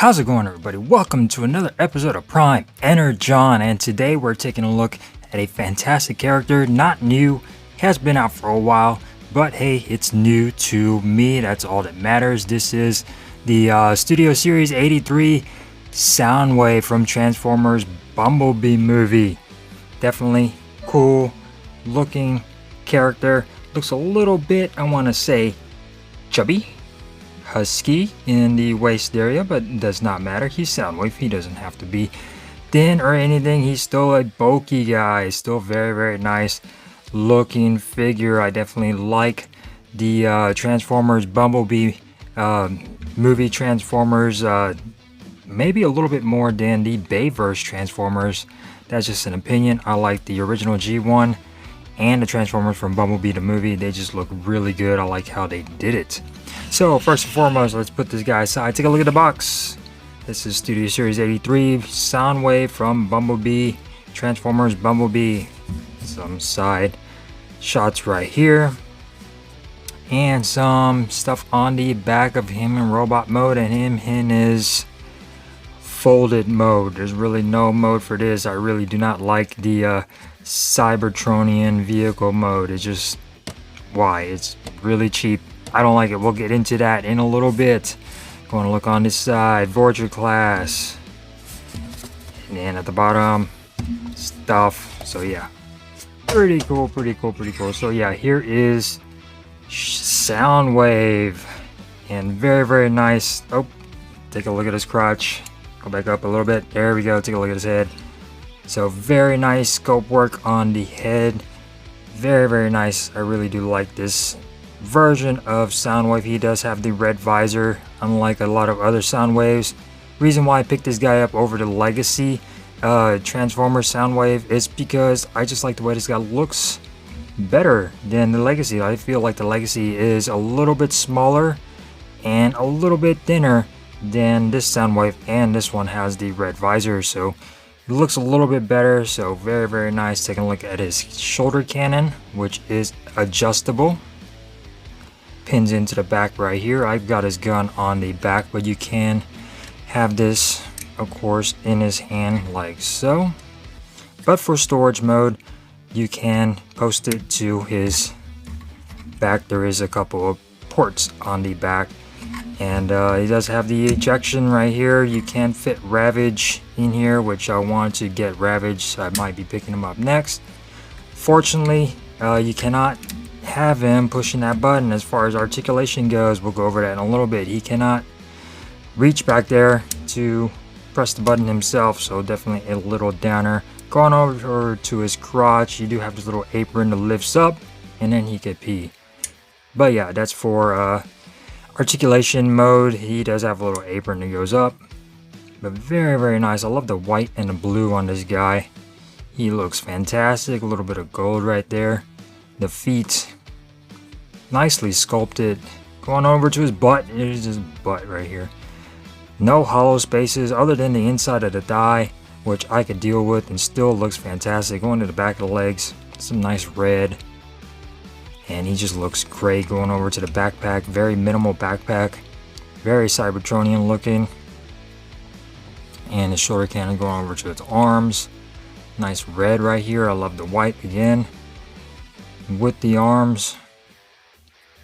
How's it going, everybody? Welcome to another episode of Prime Energon, and today we're taking a look at a fantastic character, not new, has been out for a while, but hey, it's new to me, that's all that matters. This is the Studio Series 83 Soundwave from Transformers Bumblebee Movie. Definitely cool looking character, looks a little bit, I want to say, chubby, husky in the waist area, but it does not matter. He's Soundwave, he doesn't have to be thin or anything. He's still a bulky guy, still very nice looking figure. I definitely like the Transformers Bumblebee movie Transformers, maybe a little bit more than the Bayverse Transformers. That's just an opinion. I like the original G1 and the Transformers from Bumblebee the movie. They just look really good. I like how they did it. So first and foremost, let's put this guy aside. Take a look at the box. This is Studio Series 83 Soundwave from Bumblebee, Transformers Bumblebee. Some side shots right here. And some stuff on the back of him in robot mode and him in his folded mode. There's really no mode for this. I really do not like the Cybertronian vehicle mode. It's just, why? It's really cheap. I don't like it. We'll get into that in a little bit. Going to look on this side, Voyager Class, and then at the bottom, stuff. So yeah, pretty cool. So yeah, here is Soundwave, and very nice. Oh, take a look at his crotch. Go back up a little bit. There we go. Take a look at his head. So very nice scope work on the head. Very nice. I really do like this version of Soundwave. He does have the red visor, unlike a lot of other Soundwaves. Reason why I picked this guy up over the Legacy Transformers Soundwave is because I just like the way this guy looks better than the Legacy. I feel like the Legacy is a little bit smaller and a little bit thinner than this Soundwave, and this one has the red visor, so it looks a little bit better. So very nice. Taking a look at his shoulder cannon, which is adjustable. Pins into the back right here. I've got his gun on the back, but you can have this, of course, in his hand like so. But for storage mode, you can post it to his back. There is a couple of ports on the back, and he does have the ejection right here. You can fit Ravage in here, which I want to get Ravage, so I might be picking him up next. Fortunately, you cannot have him pushing that button. As far as articulation goes, we'll go over that in a little bit. He cannot reach back there to press the button himself, so definitely a little downer. Going over to his crotch, you do have this little apron that lifts up, and then he could pee. But yeah, that's for articulation mode. He does have a little apron that goes up, but very nice. I love the white and the blue on this guy. He looks fantastic. A little bit of gold right there. The feet, nicely sculpted. Going over to his butt, there's his butt right here. No hollow spaces other than the inside of the thigh, which I could deal with and still looks fantastic. Going to the back of the legs, some nice red, and he just looks great. Going over to the backpack, very minimal backpack, very Cybertronian looking, and the shoulder cannon going over to its arms. Nice red right here. I love the white again with the arms.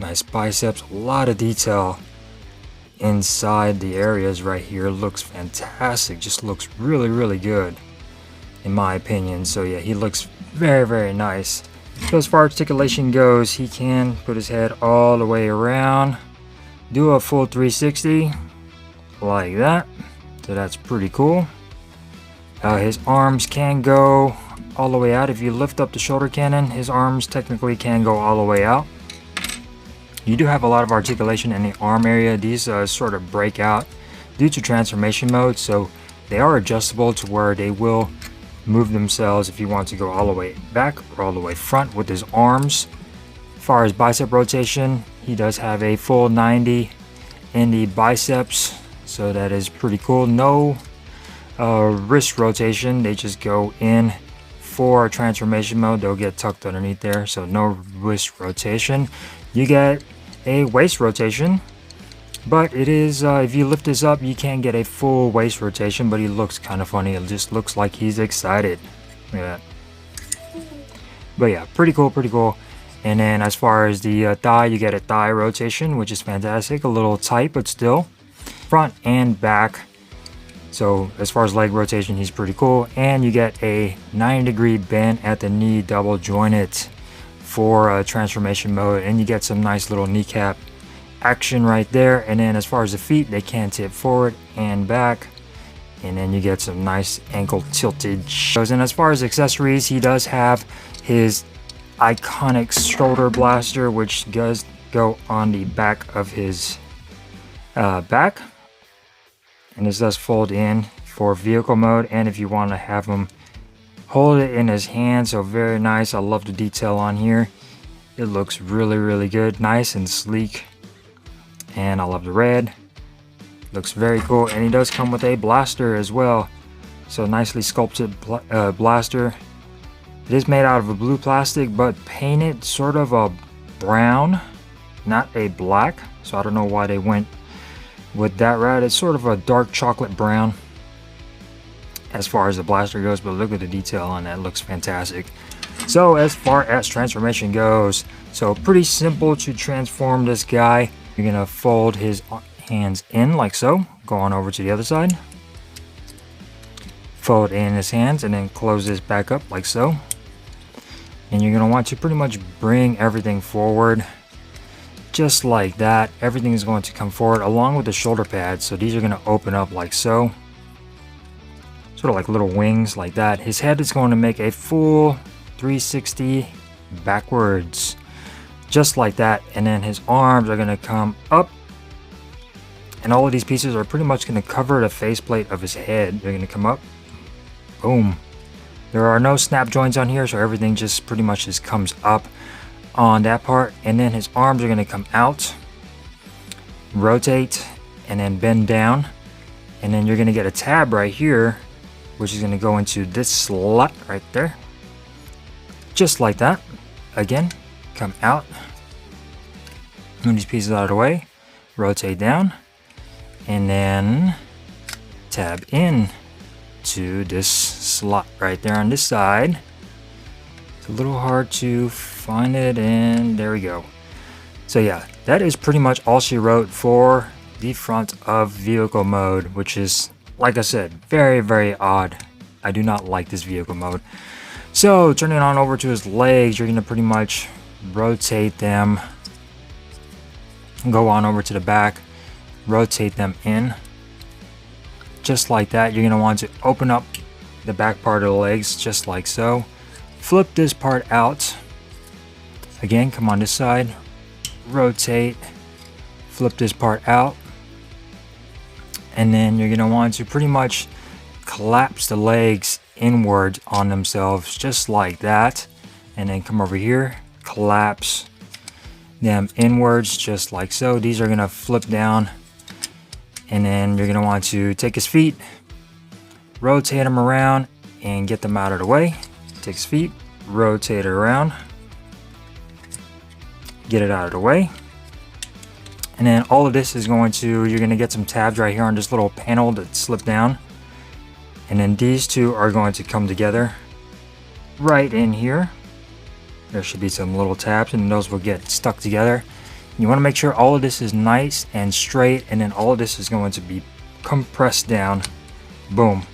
Nice biceps, a lot of detail inside the areas right here. Looks fantastic, just looks really good in my opinion. So yeah, he looks very nice. So as far as articulation goes, he can put his head all the way around, do a full 360 like that, so that's pretty cool. His arms can go all the way out. If you lift up the shoulder cannon, his arms technically can go all the way out. You do have a lot of articulation in the arm area. These sort of break out due to transformation mode, so they are adjustable to where they will move themselves if you want to go all the way back or all the way front with his arms. As far as bicep rotation, he does have a full 90 in the biceps, so that is pretty cool. No wrist rotation, they just go in for transformation mode. They'll get tucked underneath there, so no wrist rotation. You get a waist rotation, But it is, if you lift this up, you can get a full waist rotation, but he looks kind of funny. It just looks like he's excited. Look at that. But yeah, pretty cool, pretty cool. And then as far as the thigh, you get a thigh rotation, which is fantastic. A little tight, but still. Front and back. So as far as leg rotation, he's pretty cool. And you get a 90-degree bend at the knee, double jointed for transformation mode. And you get some nice little kneecap action right there. And then as far as the feet, they can tip forward and back. And then you get some nice ankle tilted shows. And as far as accessories, he does have his iconic shoulder blaster, which does go on the back of his back. And this does fold in for vehicle mode, and if you want to have him hold it in his hand, so very nice. I love the detail on here. It looks really, really good, nice and sleek. And I love the red. Looks very cool, and he does come with a blaster as well. So nicely sculpted blaster. It is made out of a blue plastic, but painted sort of a brown, not a black. So I don't know why they went with that route. It's sort of a dark chocolate brown as far as the blaster goes, but look at the detail on that. It looks fantastic. So as far as transformation goes, so pretty simple to transform this guy. You're gonna fold his hands in like so, go on over to the other side, fold in his hands, and then close this back up like so. And you're gonna want to pretty much bring everything forward just like that. Everything is going to come forward along with the shoulder pads. So these are going to open up like so, sort of like little wings like that. His head is going to make a full 360 backwards, just like that. And then his arms are going to come up, and all of these pieces are pretty much going to cover the faceplate of his head. They're going to come up, boom. There are no snap joints on here, so everything just pretty much just comes up on that part. And then his arms are going to come out, rotate, and then bend down. And then you're going to get a tab right here, which is going to go into this slot right there, just like that. Again, come out, move these pieces out of the way, rotate down, and then tab in to this slot right there on this side. It's a little hard to find it, and there we go. So yeah, that is pretty much all she wrote for the front of vehicle mode, which is, like I said, very, very odd. I do not like this vehicle mode. So turning on over to his legs, you're going to pretty much rotate them, go on over to the back, rotate them in, just like that. You're going to want to open up the back part of the legs, just like so. Flip this part out. Again, come on this side, rotate, flip this part out. And then you're going to want to pretty much collapse the legs inward on themselves, just like that. And then come over here, collapse them inwards, just like so. These are going to flip down. And then you're going to want to take his feet, rotate them around, and get them out of the way. Take his feet, rotate it around, get it out of the way. And then all of this is going to, you're going to get some tabs right here on this little panel that slip down. And then these two are going to come together right in here. There should be some little tabs, and those will get stuck together. You want to make sure all of this is nice and straight, and then all of this is going to be compressed down. Boom.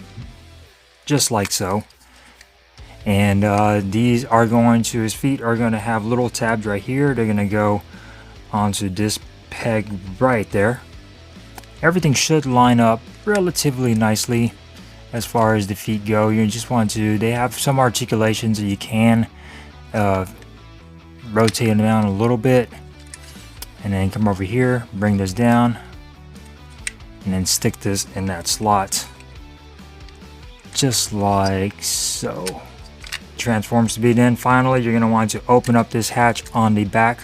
Just like so. And these are going to, his feet are going to have little tabs right here. They're going to go onto this peg right there. Everything should line up relatively nicely as far as the feet go. You just want to, they have some articulations that you can rotate them down a little bit. And then come over here, bring this down, and then stick this in that slot, just like so. Transforms to be then. Finally, you're going to want to open up this hatch on the back,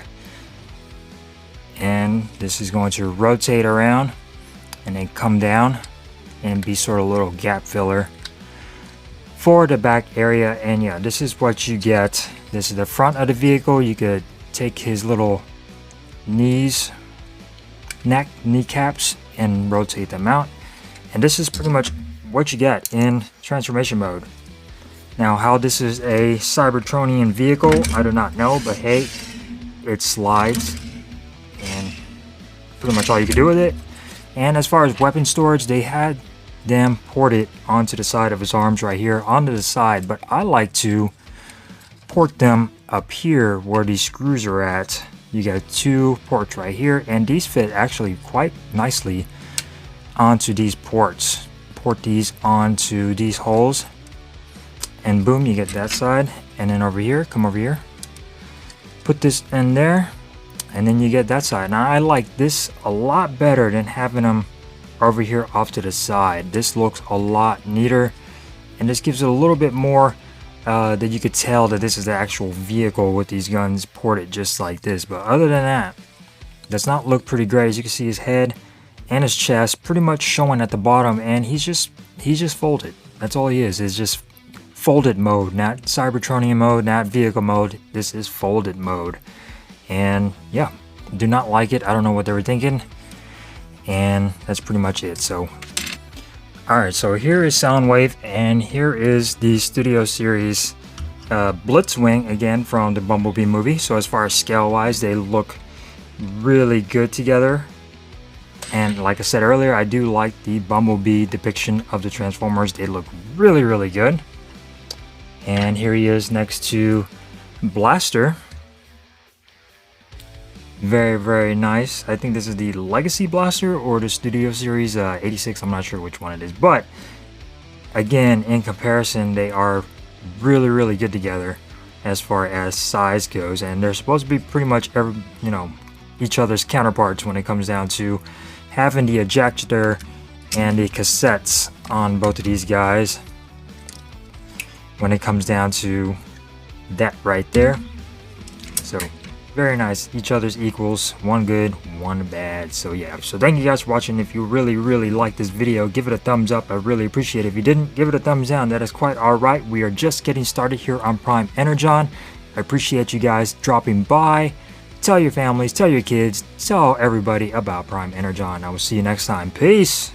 and this is going to rotate around and then come down and be sort of a little gap filler for the back area. And yeah, this is what you get. This is the front of the vehicle. You could take his little knees, kneecaps and rotate them out. And this is pretty much what you get in transformation mode. Now, how this is a Cybertronian vehicle, I do not know, but hey, it slides, and pretty much all you can do with it. And as far as weapon storage, they had them ported onto the side of his arms right here, onto the side, but I like to port them up here where these screws are at. You got 2 ports right here, and these fit actually quite nicely onto these ports. Port these onto these holes, and boom, you get that side. And then over here, come over here, put this in there, and then you get that side. Now I like this a lot better than having them over here off to the side. This looks a lot neater, and this gives it a little bit more that you could tell that this is the actual vehicle with these guns ported just like this. But other than that, does not look pretty great. As you can see, his head and his chest pretty much showing at the bottom, and he's just folded. That's all he is just folded mode, not Cybertronian mode, not vehicle mode. This is folded mode. And yeah, do not like it. I don't know what they were thinking, and that's pretty much it. So alright, so here is Soundwave, and here is the Studio Series Blitzwing, again from the Bumblebee movie. So as far as scale wise, they look really good together. And like I said earlier, I do like the Bumblebee depiction of the Transformers. They look really, really good. And here he is next to Blaster. Very, very nice. I think this is the Legacy Blaster or the Studio Series 86. I'm not sure which one it is. But again, in comparison, they are really, really good together as far as size goes. And they're supposed to be pretty much each other's counterparts when it comes down to having the ejector and the cassettes on both of these guys. When it comes down to that right there. So very nice, each other's equals, one good, one bad. So yeah, so thank you guys for watching. If you really, really like this video, give it a thumbs up. I really appreciate it. If you didn't, give it a thumbs down. That is quite all right. We are just getting started here on Prime Energon. I appreciate you guys dropping by. Tell your families, tell your kids, tell everybody about Prime Energon. I will see you next time. Peace.